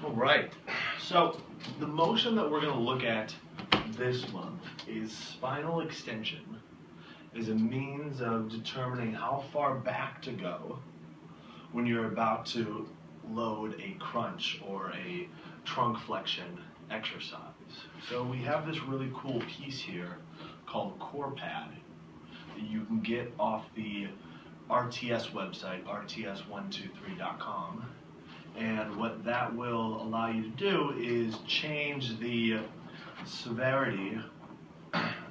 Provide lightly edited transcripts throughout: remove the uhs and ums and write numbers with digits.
All right, so the motion that we're going to look at this month is spinal extension as a means of determining how far back to go when you're about to load a crunch or a trunk flexion exercise. So we have this really cool piece here called Core Pad that you can get off the RTS website, rts123.com. And what that will allow you to do is change the severity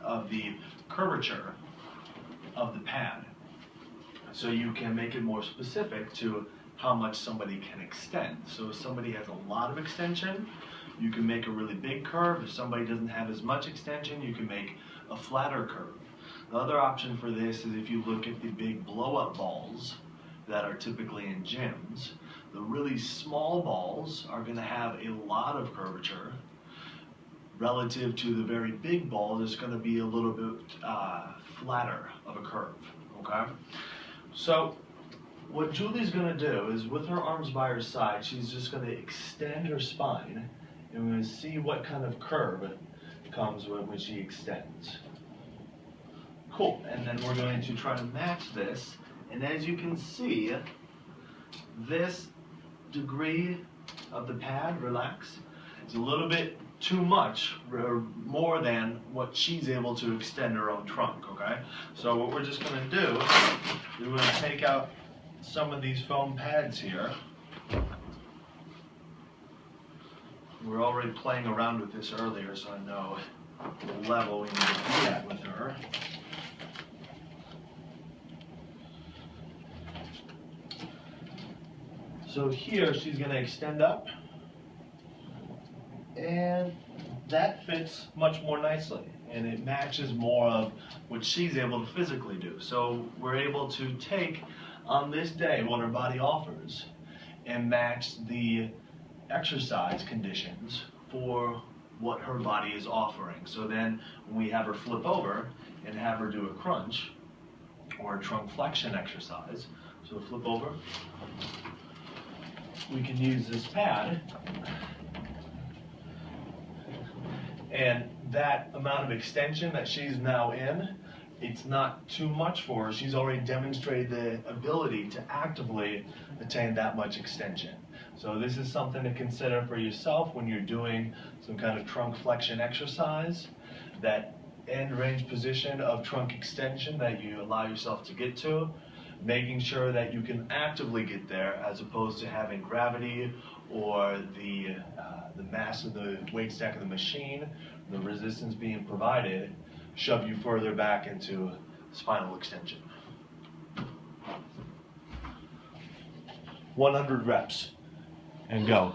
of the curvature of the pad. So you can make it more specific to how much somebody can extend. So if somebody has a lot of extension, you can make a really big curve. If somebody doesn't have as much extension, you can make a flatter curve. The other option for this is if you look at the big blow-up balls that are typically in gyms, the really small balls are going to have a lot of curvature relative to the very big ball that's going to be a little bit flatter of a curve, okay? So what Julie's going to do is with her arms by her side, she's just going to extend her spine and we're going to see what kind of curve comes when she extends. Cool, and then we're going to try to match this, and as you can see, this degree of the pad, relax, is a little bit too much, or more than what she's able to extend her own trunk, okay? So what we're just going to do is we're going to take out some of these foam pads here. We're already playing around with this earlier, so I know the level we need to be at with her. So here she's going to extend up, and that fits much more nicely, and it matches more of what she's able to physically do. So we're able to take on this day what her body offers and match the exercise conditions for what her body is offering. So then when we have her flip over and have her do a crunch or a trunk flexion exercise, so flip over, we can use this pad, and that amount of extension that she's now in, it's not too much for her. She's already demonstrated the ability to actively attain that much extension. So this is something to consider for yourself when you're doing some kind of trunk flexion exercise, that end range position of trunk extension that you allow yourself to get to, making sure that you can actively get there as opposed to having gravity or the mass of the weight stack of the machine, the resistance being provided, shove you further back into spinal extension. 100 reps and go.